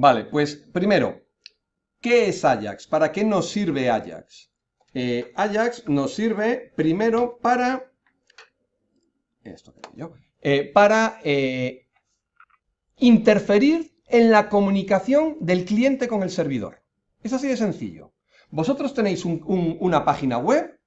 Vale, pues primero, ¿qué es Ajax? ¿Para qué nos sirve Ajax? Ajax nos sirve primero para... Esto que yo. Para interferir en la comunicación del cliente con el servidor. Es así de sencillo. Vosotros tenéis una página web,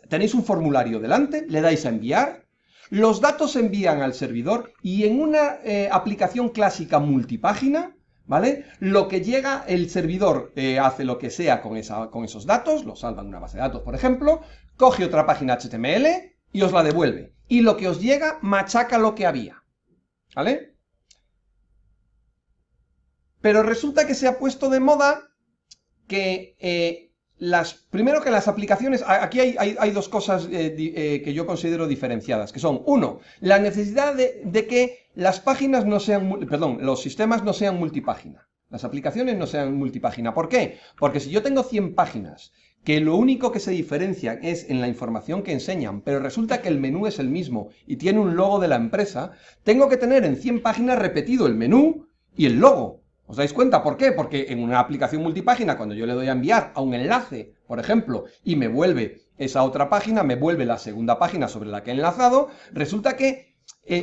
tenéis un formulario delante, le dais a enviar, los datos se envían al servidor y en una aplicación clásica multipágina, ¿vale? Lo que llega, el servidor hace lo que sea con esos datos, lo salva en una base de datos, por ejemplo, coge otra página HTML y os la devuelve. Y lo que os llega machaca lo que había, ¿vale? Pero resulta que se ha puesto de moda que primero que las aplicaciones, aquí hay dos cosas que yo considero diferenciadas, que son, uno, la necesidad de que las páginas no sean, perdón, los sistemas no sean multipágina, las aplicaciones no sean multipágina. ¿Por qué? Porque si yo tengo 100 páginas, que lo único que se diferencian es en la información que enseñan, pero resulta que el menú es el mismo y tiene un logo de la empresa, tengo que tener en 100 páginas repetido el menú y el logo. ¿Os dais cuenta? ¿Por qué? Porque en una aplicación multipágina, cuando yo le doy a enviar a un enlace, por ejemplo, y me vuelve esa otra página, me vuelve la segunda página sobre la que he enlazado, resulta que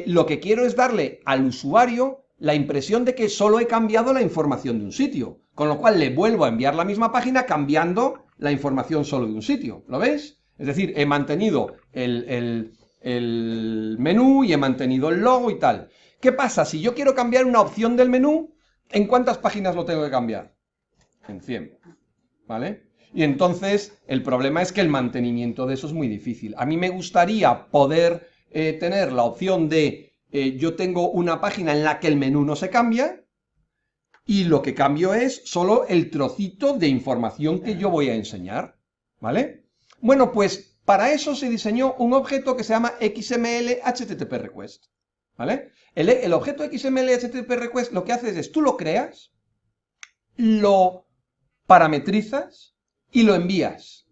lo que quiero es darle al usuario la impresión de que solo he cambiado la información de un sitio, con lo cual le vuelvo a enviar la misma página cambiando la información solo de un sitio. ¿Lo veis? Es decir, he mantenido el menú y he mantenido el logo y tal. ¿Qué pasa? Si yo quiero cambiar una opción del menú, ¿en cuántas páginas lo tengo que cambiar? En 100, ¿vale? Y entonces el problema es que el mantenimiento de eso es muy difícil. A mí me gustaría poder tener la opción de yo tengo una página en la que el menú no se cambia y lo que cambio es solo el trocito de información que yo voy a enseñar, ¿vale? Bueno, pues para eso se diseñó un objeto que se llama XML HTTP Request, ¿vale? El objeto XML HTTP Request lo que hace es, tú lo creas, lo parametrizas y lo envías.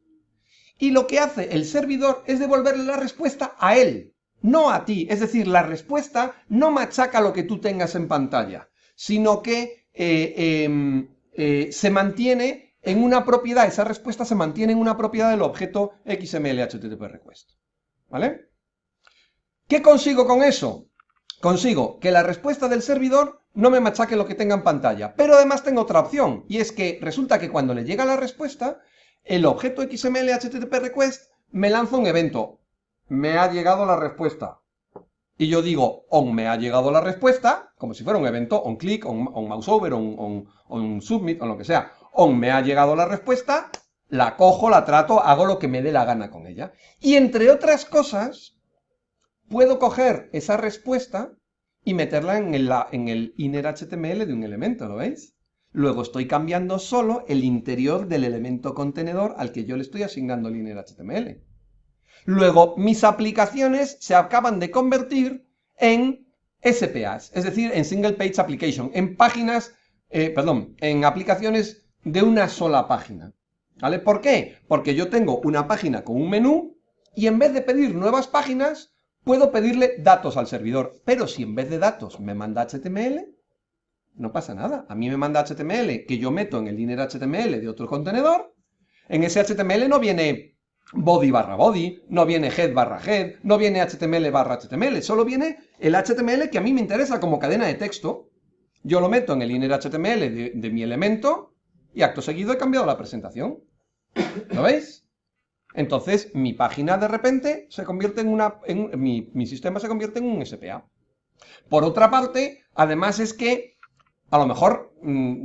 Y lo que hace el servidor es devolverle la respuesta a él, no a ti. Es decir, la respuesta no machaca lo que tú tengas en pantalla, sino que se mantiene en una propiedad, esa respuesta se mantiene en una propiedad del objeto XML HTTP Request, ¿vale? ¿Qué consigo con eso? Consigo que la respuesta del servidor no me machaque lo que tenga en pantalla, pero además tengo otra opción, y es que resulta que cuando le llega la respuesta, el objeto XML HTTP Request me lanza un evento. Me ha llegado la respuesta. Y yo digo, on me ha llegado la respuesta, como si fuera un evento, on click, on mouse over, on submit, o lo que sea. On me ha llegado la respuesta, la cojo, la trato, hago lo que me dé la gana con ella. Y entre otras cosas, puedo coger esa respuesta y meterla en el inner HTML de un elemento, ¿lo veis? Luego estoy cambiando solo el interior del elemento contenedor al que yo le estoy asignando el inner HTML. Luego, mis aplicaciones se acaban de convertir en SPAs, es decir, en Single Page Application, en páginas, en aplicaciones de una sola página. ¿Vale? ¿Por qué? Porque yo tengo una página con un menú y en vez de pedir nuevas páginas, puedo pedirle datos al servidor. Pero si en vez de datos me manda HTML, no pasa nada. A mí me manda HTML que yo meto en el inner HTML de otro contenedor. En ese HTML no viene body barra body, no viene head barra head, no viene HTML barra HTML, solo viene el HTML que a mí me interesa como cadena de texto. Yo lo meto en el inner HTML de mi elemento y acto seguido he cambiado la presentación. ¿Lo veis? Entonces mi página de repente se convierte mi sistema se convierte en un SPA. Por otra parte, además es que a lo mejor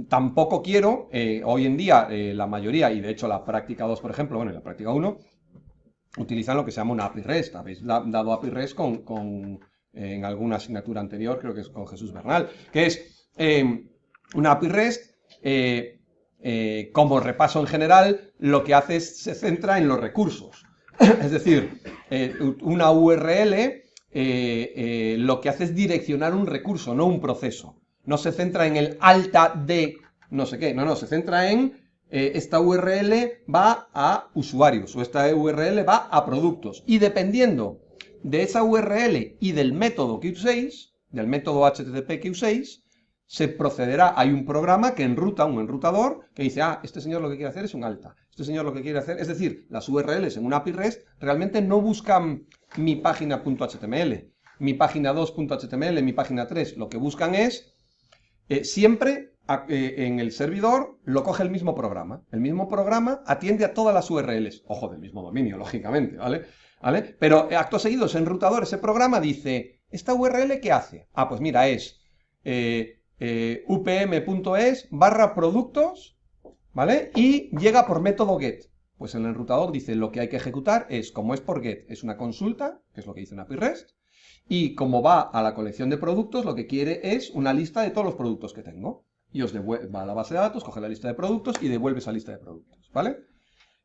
tampoco quiero, hoy en día la mayoría, y de hecho la práctica 2, por ejemplo, bueno, y la práctica 1, utilizan lo que se llama una API REST. Habéis dado API REST en alguna asignatura anterior, creo que es con Jesús Bernal, que es una API REST, como repaso en general, lo que hace se centra en los recursos. Es decir, una URL lo que hace es direccionar un recurso, no un proceso. No se centra en el alta de no sé qué, no, se centra en esta URL va a usuarios o esta URL va a productos. Y dependiendo de esa URL y del método que uséis, del método HTTP que uséis, se procederá, hay un programa que enruta, un enrutador, que dice, este señor lo que quiere hacer es un alta, este señor lo que quiere hacer, es decir, las URLs en una API REST realmente no buscan mi página.html, mi página 2.html, mi página 3, lo que buscan es, siempre en el servidor lo coge el mismo programa atiende a todas las URLs, ojo, del mismo dominio, lógicamente, ¿vale? Pero acto seguido ese enrutador, ese programa dice, ¿esta URL qué hace? Pues mira, es upm.es/productos, ¿vale? Y llega por método get. Pues el enrutador dice, lo que hay que ejecutar es, como es por get, es una consulta, que es lo que dice una API REST, y como va a la colección de productos, lo que quiere es una lista de todos los productos que tengo. Y os va a la base de datos, coge la lista de productos y devuelve esa lista de productos, ¿vale?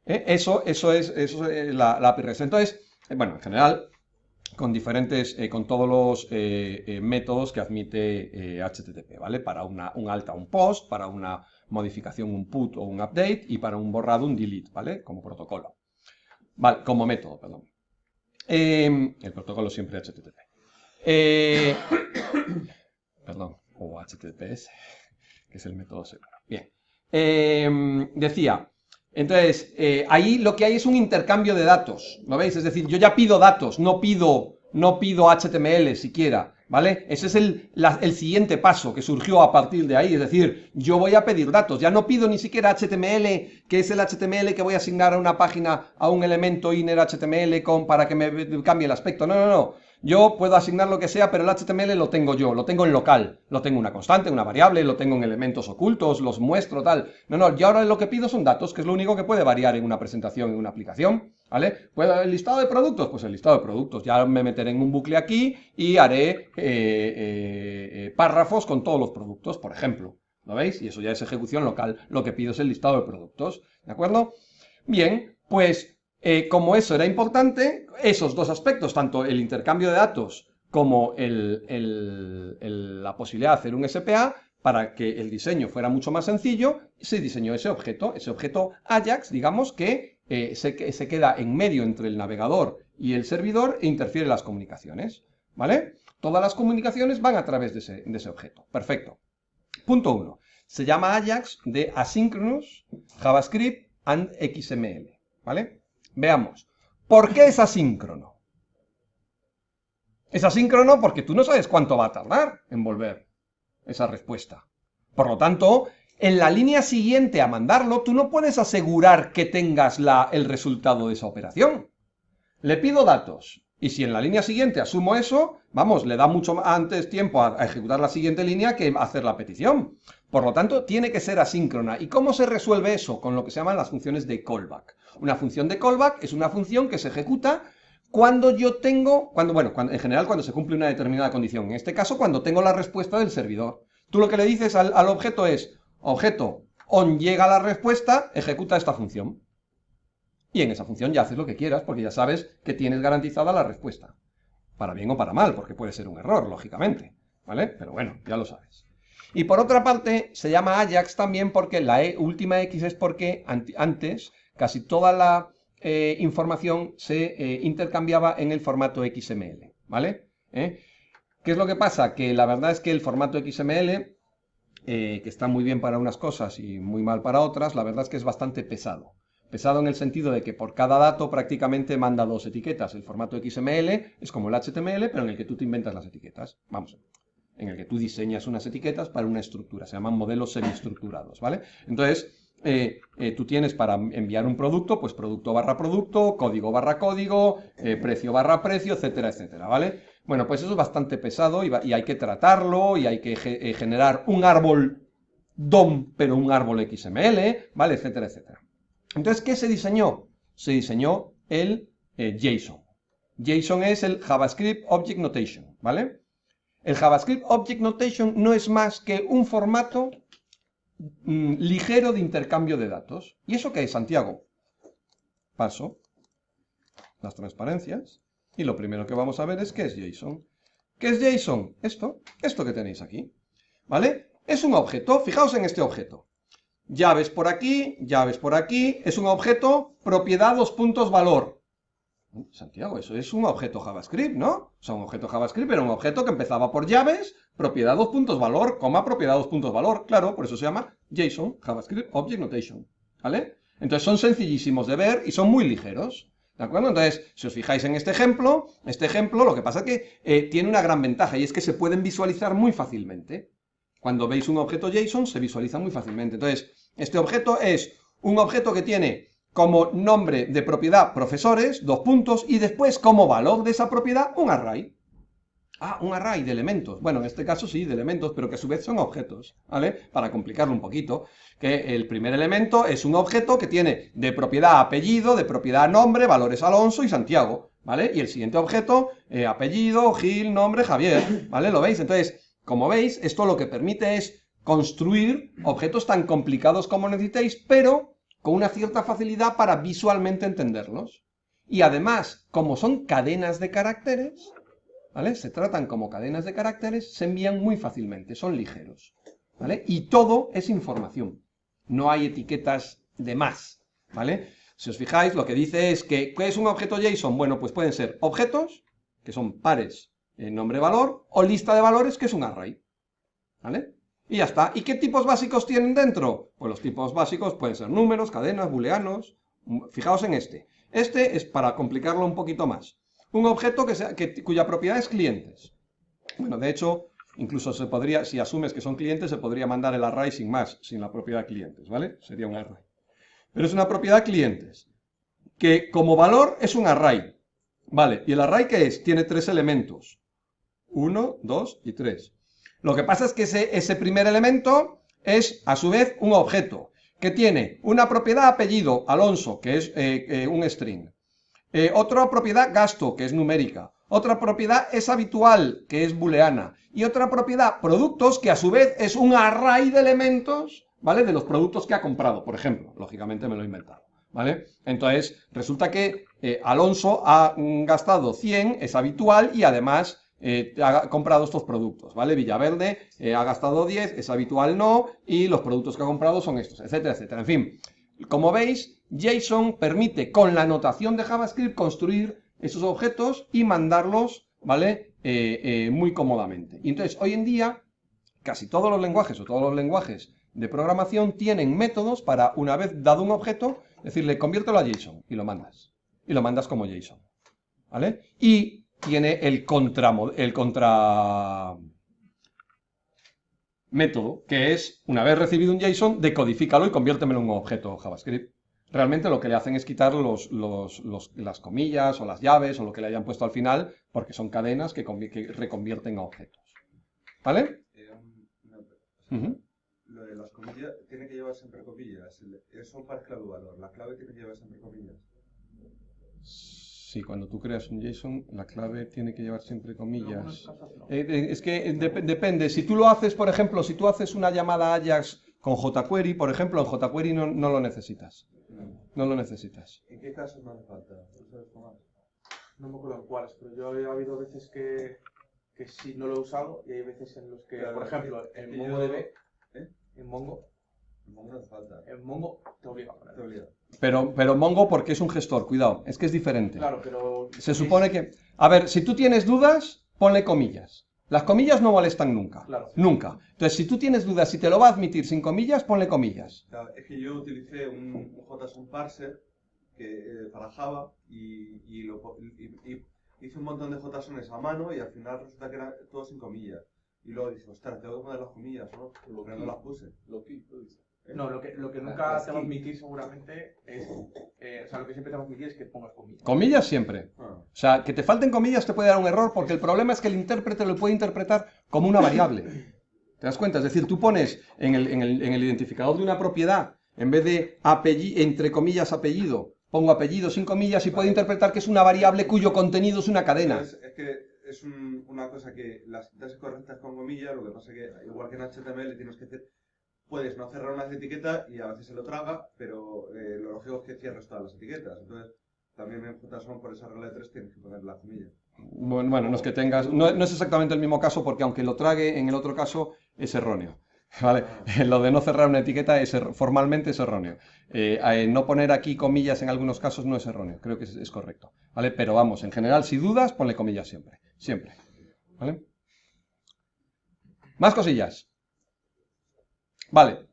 Eso es la API REST. Entonces, bueno, en general, con diferentes, con todos los métodos que admite HTTP, ¿vale? Para un alta, un post, para una modificación, un put o un update, y para un borrado, un delete, ¿vale? Como protocolo. Vale, como método, perdón. El protocolo siempre HTTP. Perdón, o HTTPS, que es el método seguro. Bien. Decía, entonces, ahí lo que hay es un intercambio de datos, ¿lo veis? Es decir, yo ya pido datos, no pido HTML siquiera, ¿vale? Ese es el siguiente paso que surgió a partir de ahí, es decir, yo voy a pedir datos, ya no pido ni siquiera HTML, que es el HTML que voy a asignar a una página, a un elemento inner HTML para que me cambie el aspecto, no. Yo puedo asignar lo que sea, pero el HTML lo tengo yo, lo tengo en local, lo tengo en una constante, una variable, lo tengo en elementos ocultos, los muestro, tal. No, yo ahora lo que pido son datos, que es lo único que puede variar en una presentación, en una aplicación, ¿vale? ¿El listado de productos? Pues el listado de productos, ya me meteré en un bucle aquí y haré párrafos con todos los productos, por ejemplo, ¿lo veis? Y eso ya es ejecución local, lo que pido es el listado de productos, ¿de acuerdo? Bien, pues como eso era importante, esos dos aspectos, tanto el intercambio de datos como la posibilidad de hacer un SPA, para que el diseño fuera mucho más sencillo, se diseñó ese objeto Ajax, digamos, que se queda en medio entre el navegador y el servidor e interfiere en las comunicaciones, ¿vale? Todas las comunicaciones van a través de ese objeto. Perfecto. Punto 1. Se llama Ajax de Asynchronous JavaScript and XML, ¿vale? Veamos, ¿por qué es asíncrono? Es asíncrono porque tú no sabes cuánto va a tardar en volver esa respuesta. Por lo tanto, en la línea siguiente a mandarlo, tú no puedes asegurar que tengas el resultado de esa operación. Le pido datos, y si en la línea siguiente asumo eso, vamos, le da mucho antes tiempo a ejecutar la siguiente línea que hacer la petición. Por lo tanto, tiene que ser asíncrona. ¿Y cómo se resuelve eso? Con lo que se llaman las funciones de callback. Una función de callback es una función que se ejecuta cuando en general cuando se cumple una determinada condición. En este caso, cuando tengo la respuesta del servidor. Tú lo que le dices al objeto es, objeto, llega la respuesta, ejecuta esta función. Y en esa función ya haces lo que quieras, porque ya sabes que tienes garantizada la respuesta. Para bien o para mal, porque puede ser un error, lógicamente. ¿Vale? Pero bueno, ya lo sabes. Y por otra parte, se llama Ajax también porque la última X es porque antes casi toda la información se intercambiaba en el formato XML, ¿vale? ¿Qué es lo que pasa? Que la verdad es que el formato XML, que está muy bien para unas cosas y muy mal para otras, la verdad es que es bastante pesado. Pesado en el sentido de que por cada dato prácticamente manda dos etiquetas. El formato XML es como el HTML, pero en el que tú te inventas las etiquetas. Vamos, en el que tú diseñas unas etiquetas para una estructura. Se llaman modelos semiestructurados, ¿vale? Entonces, tú tienes para enviar un producto, pues producto barra producto, código barra código, precio barra precio, etcétera, etcétera, ¿vale? Bueno, pues eso es bastante pesado y hay que tratarlo y hay que generar un árbol DOM, pero un árbol XML, ¿vale? Etcétera, etcétera. Entonces, ¿qué se diseñó? Se diseñó el JSON. JSON es el JavaScript Object Notation, ¿vale? El JavaScript Object Notation no es más que un formato ligero de intercambio de datos. ¿Y eso qué es, Santiago? Paso las transparencias y lo primero que vamos a ver es qué es JSON. ¿Qué es JSON? Esto que tenéis aquí, ¿vale? Es un objeto, fijaos en este objeto. Llaves por aquí, es un objeto, propiedad, valor. Santiago, eso es un objeto JavaScript, ¿no? O sea, un objeto JavaScript era un objeto que empezaba por llaves, propiedad 2 puntos valor, coma, propiedad 2 puntos valor. Claro, por eso se llama JSON, JavaScript Object Notation, ¿vale? Entonces son sencillísimos de ver y son muy ligeros, ¿de acuerdo? Entonces, si os fijáis en este ejemplo lo que pasa es que tiene una gran ventaja y es que se pueden visualizar muy fácilmente. Cuando veis un objeto JSON, se visualiza muy fácilmente. Entonces, este objeto es un objeto que tiene como nombre de propiedad profesores, 2 puntos, y después como valor de esa propiedad un array. Ah, un array de elementos. Bueno, en este caso sí, de elementos, pero que a su vez son objetos, ¿vale? Para complicarlo un poquito, que el primer elemento es un objeto que tiene de propiedad apellido, de propiedad nombre, valores Alonso y Santiago, ¿vale? Y el siguiente objeto, apellido, Gil, nombre, Javier, ¿vale? ¿Lo veis? Entonces, como veis, esto lo que permite es construir objetos tan complicados como necesitéis, pero con una cierta facilidad para visualmente entenderlos. Y además, como son cadenas de caracteres, ¿vale? Se tratan como cadenas de caracteres, se envían muy fácilmente, son ligeros, ¿vale? Y todo es información, no hay etiquetas de más, ¿vale? Si os fijáis, lo que dice es que, ¿qué es un objeto JSON? Bueno, pues pueden ser objetos, que son pares en nombre-valor, o lista de valores, que es un array, ¿vale? Y ya está. ¿Y qué tipos básicos tienen dentro? Pues los tipos básicos pueden ser números, cadenas, booleanos. Fijaos en este. Este es para complicarlo un poquito más. Un objeto cuya propiedad es clientes. Bueno, de hecho, incluso se podría, si asumes que son clientes, se podría mandar el array sin más, sin la propiedad clientes, ¿vale? Sería un array. Pero es una propiedad clientes, que como valor es un array, ¿vale? ¿Y el array qué es? Tiene 3 elementos. 1, 2 y 3. Lo que pasa es que ese primer elemento es, a su vez, un objeto, que tiene una propiedad apellido, Alonso, que es un string. Otra propiedad, gasto, que es numérica. Otra propiedad es habitual, que es booleana. Y otra propiedad, productos, que a su vez es un array de elementos, ¿vale? De los productos que ha comprado, por ejemplo. Lógicamente me lo he inventado, ¿vale? Entonces, resulta que Alonso ha gastado 100, es habitual, y además ha comprado estos productos, ¿vale? Villaverde ha gastado 10, es habitual no, y los productos que ha comprado son estos, etcétera, etcétera. En fin, como veis, JSON permite con la notación de JavaScript construir esos objetos y mandarlos, ¿vale? Muy cómodamente. Y entonces, hoy en día, casi todos los lenguajes o todos los lenguajes de programación tienen métodos para, una vez dado un objeto, decirle, conviértelo a JSON, y lo mandas. Y lo mandas como JSON, ¿vale? Y tiene el contra método, que es, una vez recibido un JSON, decodifícalo y conviértemelo en un objeto JavaScript. Realmente lo que le hacen es quitar las comillas o las llaves o lo que le hayan puesto al final, porque son cadenas que reconvierten a objetos. ¿Vale? Lo de las comillas tiene que llevar siempre comillas. Eso para clave valor. La clave tiene que llevar siempre comillas. Sí, cuando tú creas un JSON, la clave tiene que llevar siempre comillas. Es que depende. Si tú lo haces, por ejemplo, si tú haces una llamada Ajax con jQuery, por ejemplo, en jQuery no lo necesitas. No lo necesitas. ¿En qué casos no hace falta? ¿Tú sabes cómo? No me acuerdo en cuáles, pero yo he habido veces que sí no lo he usado y hay veces en los que, claro, por ejemplo, en MongoDB, en Mongo no hace falta. En Mongo te obliga a poner. Te obliga. Pero Mongo porque es un gestor, cuidado, es que es diferente. Claro, pero... Se supone que... A ver, si tú tienes dudas, ponle comillas. Las comillas no molestan nunca. Claro. Nunca. Entonces, si tú tienes dudas si te lo va a admitir sin comillas, ponle comillas. Claro, es que yo utilicé un JSON parser para Java y hice un montón de JSONs a mano y al final resulta que eran todos sin comillas. Y luego dije, ostras, tengo que poner las comillas, ¿no? Pero no las puse. No, lo que nunca te va a admitir seguramente es... o sea, lo que siempre te va a admitir es que pongas comillas. Comillas siempre. O sea, que te falten comillas te puede dar un error porque el problema es que el intérprete lo puede interpretar como una variable. ¿Te das cuenta? Es decir, tú pones en el identificador de una propiedad, en vez de entre comillas apellido, pongo apellido sin comillas y puede interpretar que es una variable cuyo contenido es una cadena. Es que es una cosa que las sintaxis correctas con comillas, lo que pasa es que igual que en HTML tienes que hacer... Puedes no cerrar una etiqueta y a veces se lo traga, pero lo lógico es que cierres todas las etiquetas. Entonces, también en JSON por esa regla de 3 tienes que poner la comilla. Bueno, no es que tengas... No es exactamente el mismo caso porque aunque lo trague, en el otro caso es erróneo. ¿vale? Lo de no cerrar una etiqueta formalmente es erróneo. No poner aquí comillas en algunos casos no es erróneo, creo que es correcto, ¿vale? Pero vamos, en general, si dudas, ponle comillas siempre, siempre, ¿vale? Más cosillas. Vale,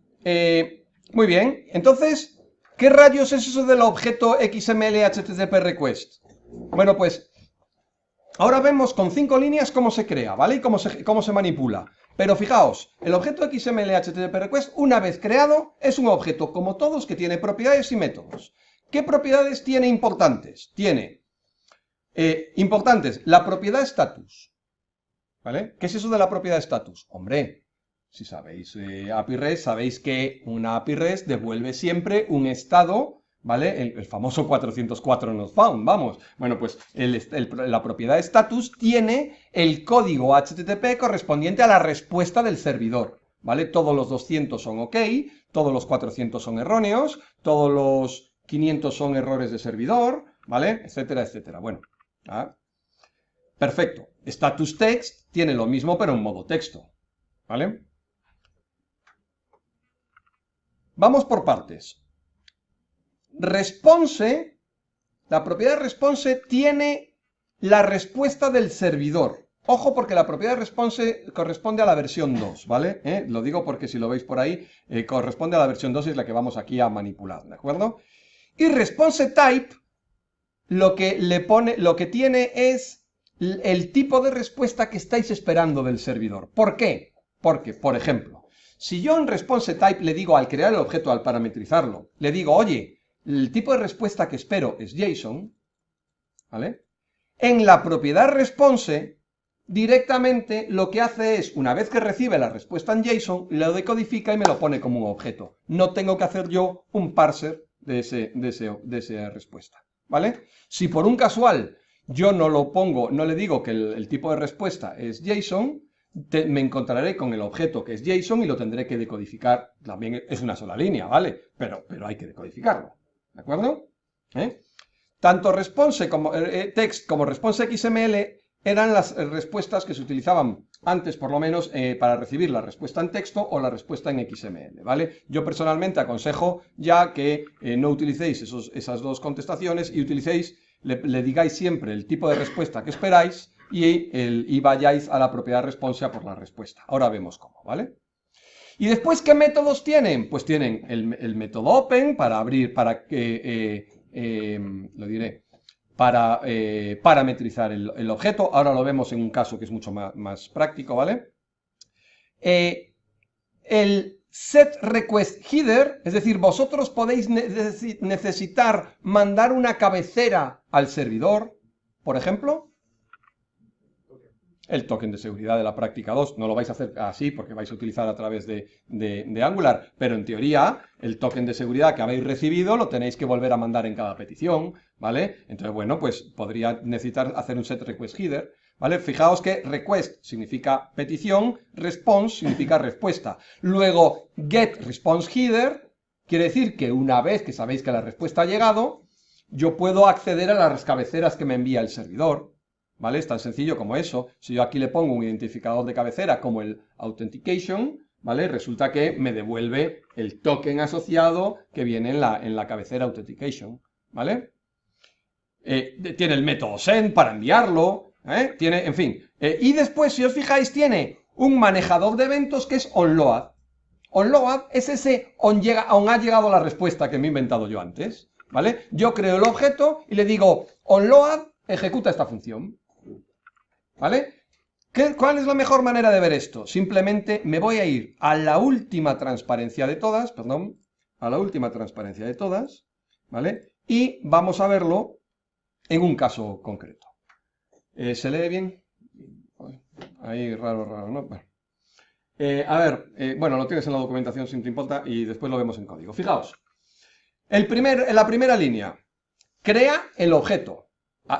muy bien, entonces, ¿qué rayos es eso del objeto XML HTTP request? Bueno, pues, ahora vemos con 5 líneas cómo se crea, ¿vale? Y cómo se manipula. Pero fijaos, el objeto XML HTTP request, una vez creado, es un objeto, como todos, que tiene propiedades y métodos. ¿Qué propiedades tiene importantes? Tiene importantes, la propiedad status, ¿vale? ¿Qué es eso de la propiedad status? Hombre, si sabéis API REST, sabéis que una API REST devuelve siempre un estado, ¿vale? El famoso 404 not found, vamos. Bueno, pues la propiedad status tiene el código HTTP correspondiente a la respuesta del servidor, ¿vale? Todos los 200 son ok, todos los 400 son erróneos, todos los 500 son errores de servidor, ¿vale? Etcétera, etcétera. Bueno, perfecto. Status text tiene lo mismo, pero en modo texto, ¿vale? Vamos por partes. Response, la propiedad response tiene la respuesta del servidor. Ojo, porque la propiedad response corresponde a la versión 2, ¿vale? Lo digo porque si lo veis por ahí, corresponde a la versión 2 y es la que vamos aquí a manipular, ¿de acuerdo? Y response type, lo que tiene es el tipo de respuesta que estáis esperando del servidor. ¿Por qué? Porque, por ejemplo, si yo en response type le digo al crear el objeto, al parametrizarlo, le digo, oye, el tipo de respuesta que espero es JSON, ¿vale? En la propiedad response, directamente lo que hace es, una vez que recibe la respuesta en JSON, lo decodifica y me lo pone como un objeto. No tengo que hacer yo un parser de esa respuesta, ¿vale? Si por un casual yo no lo pongo, no le digo que el tipo de respuesta es JSON, me encontraré con el objeto que es JSON y lo tendré que decodificar. También es una sola línea, ¿vale? Pero hay que decodificarlo, ¿de acuerdo? Tanto response como text como response XML eran las respuestas que se utilizaban antes, por lo menos, para recibir la respuesta en texto o la respuesta en XML, ¿vale? Yo personalmente aconsejo ya que no utilicéis esas dos contestaciones y le digáis siempre el tipo de respuesta que esperáis y vayáis a la propiedad response a por la respuesta. Ahora vemos cómo, ¿vale? Y después, ¿qué métodos tienen? Pues tienen el método open para abrir, para para parametrizar el objeto. Ahora lo vemos en un caso que es mucho más práctico, ¿vale? El set request header, es decir, vosotros podéis necesitar mandar una cabecera al servidor, por ejemplo. El token de seguridad de la práctica 2, no lo vais a hacer así porque vais a utilizar a través de Angular, pero en teoría el token de seguridad que habéis recibido lo tenéis que volver a mandar en cada petición, ¿vale? Entonces, bueno, pues podría necesitar hacer un set request header, ¿vale? Fijaos que request significa petición, response significa respuesta. Luego, get response header quiere decir que una vez que sabéis que la respuesta ha llegado, yo puedo acceder a las cabeceras que me envía el servidor, ¿vale? Es tan sencillo como eso. Si yo aquí le pongo un identificador de cabecera como el authentication, ¿vale? Resulta que me devuelve el token asociado que viene en la cabecera authentication, ¿vale? Tiene el método send para enviarlo, tiene, en fin. Y después, si os fijáis, tiene un manejador de eventos que es onload. Onload es ese aún ha llegado la respuesta que me he inventado yo antes, ¿vale? Yo creo el objeto y le digo onload, ejecuta esta función. ¿Vale? ¿Cuál es la mejor manera de ver esto? Simplemente me voy a ir a la última transparencia de todas, ¿vale? Y vamos a verlo en un caso concreto. ¿Se lee bien? Ahí raro, ¿no? Bueno. Bueno, lo tienes en la documentación si te importa y después lo vemos en código. Fijaos, en la primera línea, crea el objeto.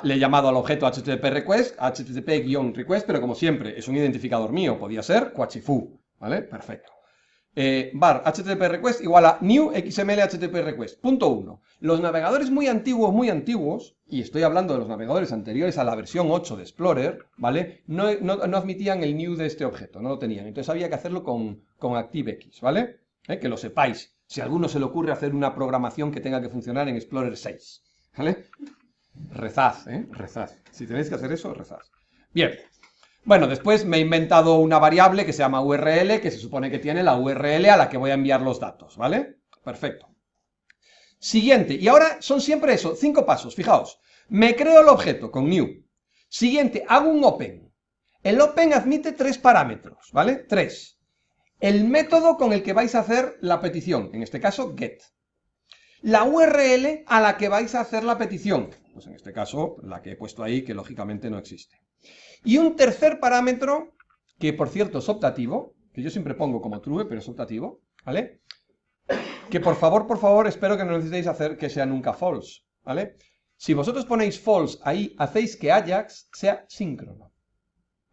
Le he llamado al objeto HTTP request, HTTP-request, pero como siempre es un identificador mío, podía ser Quachifu, ¿vale? Perfecto. var HTTP request igual a new XML HTTP request. Punto 1. Los navegadores muy antiguos, y estoy hablando de los navegadores anteriores a la versión 8 de Explorer, ¿vale? No admitían el new de este objeto, no lo tenían. Entonces había que hacerlo con ActiveX, ¿vale? Que lo sepáis. Si a alguno se le ocurre hacer una programación que tenga que funcionar en Explorer 6, ¿vale? Rezad, rezad. Si tenéis que hacer eso, rezad. Bien. Bueno, después me he inventado una variable que se llama URL, que se supone que tiene la URL a la que voy a enviar los datos, ¿vale? Perfecto. Siguiente, y ahora son siempre eso, 5 pasos, fijaos. Me creo el objeto con new. Siguiente, hago un open. El open admite 3 parámetros, ¿vale? 3. El método con el que vais a hacer la petición, en este caso get. La URL a la que vais a hacer la petición, pues en este caso la que he puesto ahí, que lógicamente no existe. Y un tercer parámetro, que por cierto es optativo, que yo siempre pongo como true, pero es optativo, ¿vale? Que por favor, espero que no necesitéis hacer que sea nunca false, ¿vale? Si vosotros ponéis false ahí, hacéis que Ajax sea síncrono,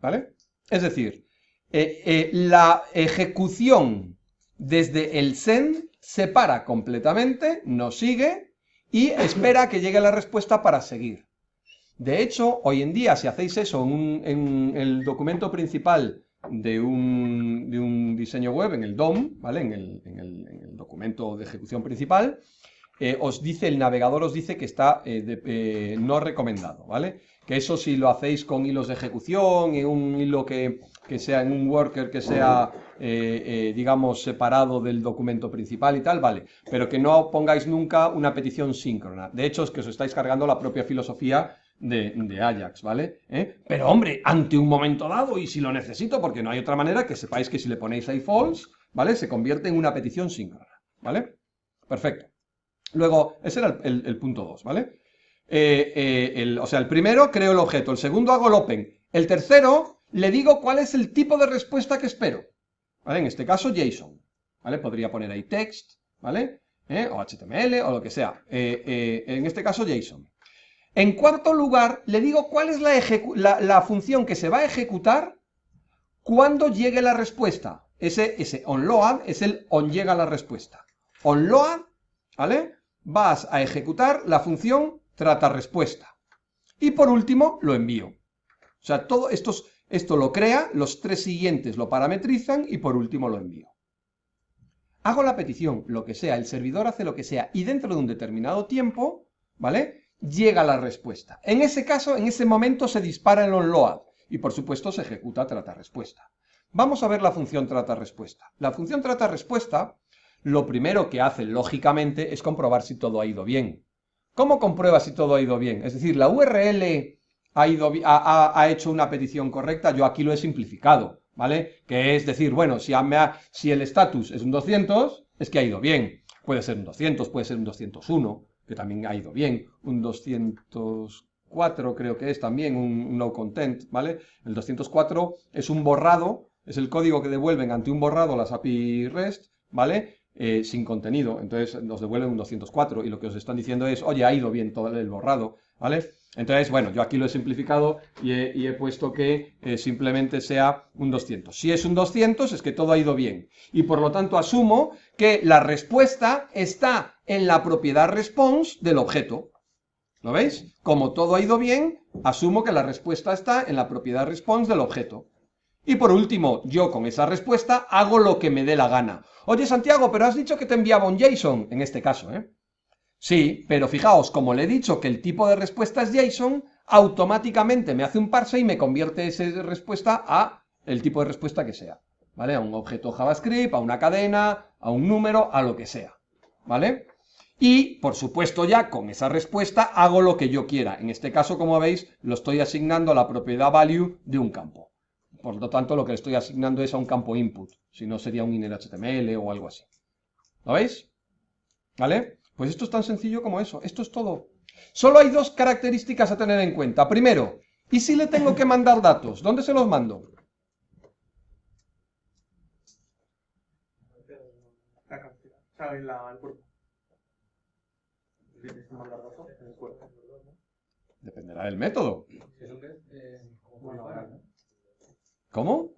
¿vale? Es decir, la ejecución desde el send se para completamente, no sigue y espera que llegue la respuesta para seguir. De hecho, hoy en día, si hacéis eso en el documento principal de un diseño web, en el DOM, ¿vale? En el documento de ejecución principal, el navegador os dice que está no recomendado, ¿vale? Que eso si lo hacéis con hilos de ejecución, en un hilo que sea en un worker que sea, digamos, separado del documento principal y tal, vale. Pero que no pongáis nunca una petición síncrona. De hecho, es que os estáis cargando la propia filosofía de Ajax, ¿vale? Pero hombre, ante un momento dado, y si lo necesito, porque no hay otra manera, que sepáis que si le ponéis ahí false, ¿vale? Se convierte en una petición síncrona, ¿vale? Perfecto. Luego, ese era el punto 2, ¿vale? O sea, el primero creo el objeto, el segundo hago el open, el tercero le digo cuál es el tipo de respuesta que espero, ¿vale? En este caso JSON, ¿vale? Podría poner ahí text, ¿vale? O HTML o lo que sea, en este caso JSON. En cuarto lugar, le digo cuál es la función que se va a ejecutar cuando llegue la respuesta. Ese onLoad es el onLlega la respuesta. OnLoad, ¿vale? Vas a ejecutar la función trata respuesta. Y por último, lo envío. O sea, todo esto lo crea, los 3 siguientes lo parametrizan y por último lo envío. Hago la petición, lo que sea, el servidor hace lo que sea y dentro de un determinado tiempo, ¿vale? Llega la respuesta. En ese caso, en ese momento se dispara el onLoad y por supuesto se ejecuta trata respuesta. Vamos a ver la función trata respuesta. La función trata respuesta, lo primero que hace lógicamente es comprobar si todo ha ido bien. ¿Cómo comprueba si todo ha ido bien? Es decir, la URL ha hecho una petición correcta, yo aquí lo he simplificado, ¿vale? Que es decir, bueno, si el status es un 200, es que ha ido bien. Puede ser un 200, puede ser un 201, que también ha ido bien. Un 204 creo que es también un no content, ¿vale? El 204 es un borrado, es el código que devuelven ante un borrado las API REST, ¿vale? Sin contenido, entonces nos devuelven un 204 y lo que os están diciendo es, oye, ha ido bien todo el borrado, ¿vale? Entonces, bueno, yo aquí lo he simplificado y he puesto que simplemente sea un 200. Si es un 200 es que todo ha ido bien y por lo tanto asumo que la respuesta está en la propiedad response del objeto. ¿Lo veis? Como todo ha ido bien, asumo que la respuesta está en la propiedad response del objeto. Y por último, yo con esa respuesta hago lo que me dé la gana. Oye, Santiago, pero has dicho que te enviaba un JSON, en este caso, ¿eh? Sí, pero fijaos, como le he dicho que el tipo de respuesta es JSON, automáticamente me hace un parse y me convierte esa respuesta a el tipo de respuesta que sea, ¿vale? A un objeto JavaScript, a una cadena, a un número, a lo que sea, ¿vale? Y, por supuesto, ya con esa respuesta hago lo que yo quiera. En este caso, como veis, lo estoy asignando a la propiedad value de un campo. Por lo tanto, lo que le estoy asignando es a un campo input, si no sería un inner HTML o algo así. ¿Lo veis? ¿Vale? Pues esto es tan sencillo como eso, esto es todo. Solo hay 2 características a tener en cuenta. Primero, ¿y si le tengo que mandar datos? ¿Dónde se los mando? La cantidad. O sea, en el cuerpo. ¿Tienes que mandar datos en el cuerpo? Dependerá del método. Bueno, ¿Cómo?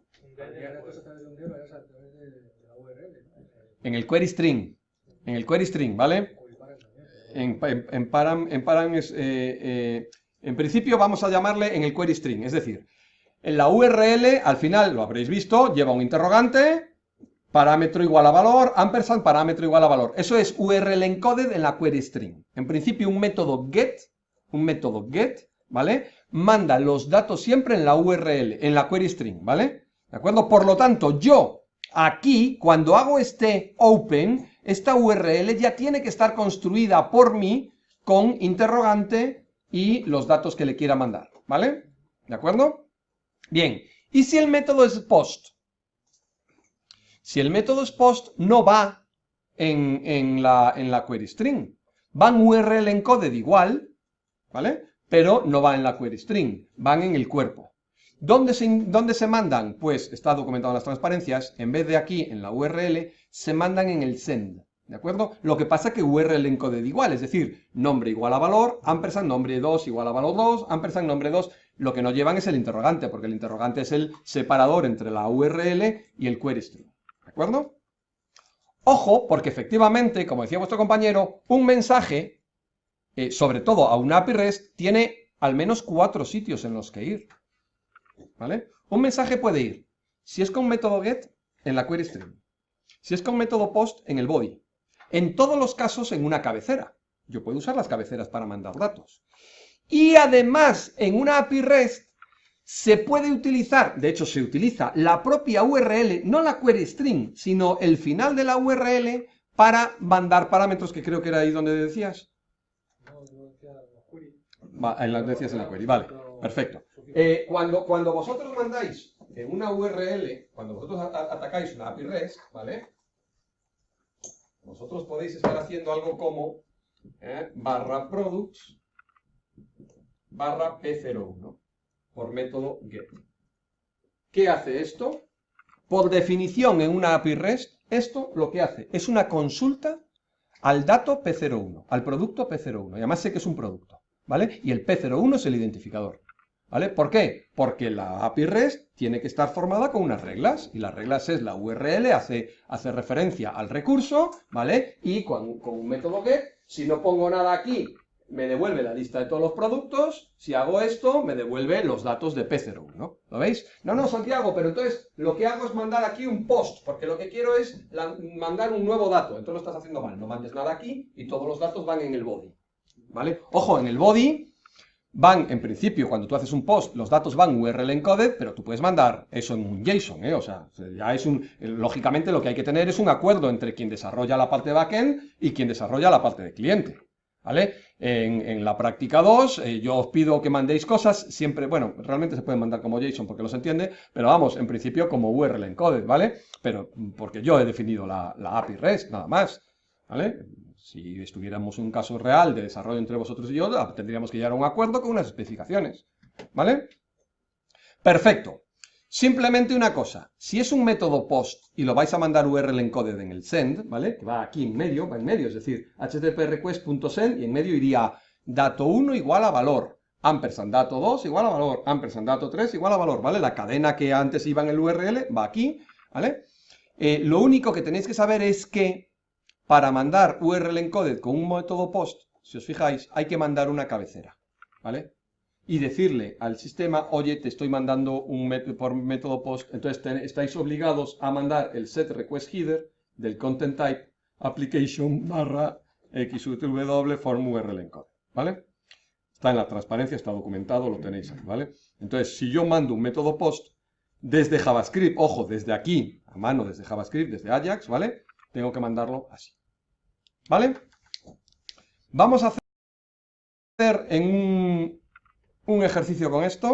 En el query string. En el query string, ¿vale? En principio vamos a llamarle en el query string, es decir, en la URL, al final, lo habréis visto, lleva un interrogante, parámetro igual a valor, ampersand, parámetro igual a valor. Eso es URL encoded en la query string. En principio, un método get, ¿vale? Manda los datos siempre en la URL, en la query string, ¿vale? ¿De acuerdo? Por lo tanto, yo aquí, cuando hago este open, esta URL ya tiene que estar construida por mí con interrogante y los datos que le quiera mandar, ¿vale? ¿De acuerdo? Bien, ¿y si el método es post? Si el método es post, no va en la query string. Va en URL encoded igual, ¿vale? Pero no va en la query string, van en el cuerpo. ¿Dónde se mandan? Pues está documentado en las transparencias, en vez de aquí en la URL, se mandan en el send, ¿de acuerdo? Lo que pasa es que URL encoded igual, es decir, nombre igual a valor, ampersand nombre 2 igual a valor 2, ampersand nombre 2, lo que no llevan es el interrogante, porque el interrogante es el separador entre la URL y el query string, ¿de acuerdo? Ojo, porque efectivamente, como decía vuestro compañero, un mensaje, sobre todo a una API REST, tiene al menos 4 sitios en los que ir, ¿vale? Un mensaje puede ir, si es con método get, en la query string, si es con método post, en el body, en todos los casos en una cabecera. Yo puedo usar las cabeceras para mandar datos. Y además, en una API REST, se puede utilizar, de hecho se utiliza, la propia URL, no la query string, sino el final de la URL para mandar parámetros, que creo que era ahí donde decías. No, yo decía la query. Decías en la query, vale, perfecto. Cuando vosotros mandáis en una URL, cuando vosotros atacáis una API REST, ¿vale? Vosotros podéis estar haciendo algo como barra products barra p01 por método get. ¿Qué hace esto? Por definición en una API REST, esto lo que hace es una consulta al dato p01, al producto p01, y además sé que es un producto, ¿vale? Y el p01 es el identificador, ¿vale? ¿Por qué? Porque la API REST tiene que estar formada con unas reglas, y las reglas es la URL, hace referencia al recurso, ¿vale? Y con un método get, si no pongo nada aquí, me devuelve la lista de todos los productos, si hago esto, me devuelve los datos de P01, ¿no? ¿Lo veis? No, Santiago, pero entonces lo que hago es mandar aquí un post, porque lo que quiero es mandar un nuevo dato, entonces lo estás haciendo mal, no mandes nada aquí y todos los datos van en el body, ¿vale? Ojo, en el body van, en principio, cuando tú haces un post, los datos van URL encoded, pero tú puedes mandar eso en un JSON, ¿eh? O sea, ya es lógicamente lo que hay que tener es un acuerdo entre quien desarrolla la parte de backend y quien desarrolla la parte de cliente, ¿vale? En la práctica 2, yo os pido que mandéis cosas, siempre, bueno, realmente se pueden mandar como JSON porque los entiende, pero vamos, en principio como URL encoded, ¿vale? Pero porque yo he definido la API REST, nada más, ¿vale? Si estuviéramos en un caso real de desarrollo entre vosotros y yo, tendríamos que llegar a un acuerdo con unas especificaciones, ¿vale? Perfecto. Simplemente una cosa, si es un método post y lo vais a mandar URL encoded en el send, ¿vale? Que va aquí en medio, es decir, http request.send y en medio iría dato 1 igual a valor, ampersand dato 2 igual a valor, ampersand dato 3 igual a valor, ¿vale? La cadena que antes iba en el URL va aquí, ¿vale? Lo único que tenéis que saber es que para mandar URL encoded con un método post, si os fijáis, hay que mandar una cabecera, ¿vale? Y decirle al sistema, oye, te estoy mandando por método post, entonces estáis obligados a mandar el set request header del content type application barra xw form URL encode, ¿vale? Está en la transparencia, está documentado, lo tenéis ahí, ¿vale? Entonces, si yo mando un método post desde JavaScript, ojo, desde aquí, a mano, desde JavaScript, desde Ajax, ¿vale? Tengo que mandarlo así, ¿vale? Vamos a hacer en un ejercicio con esto.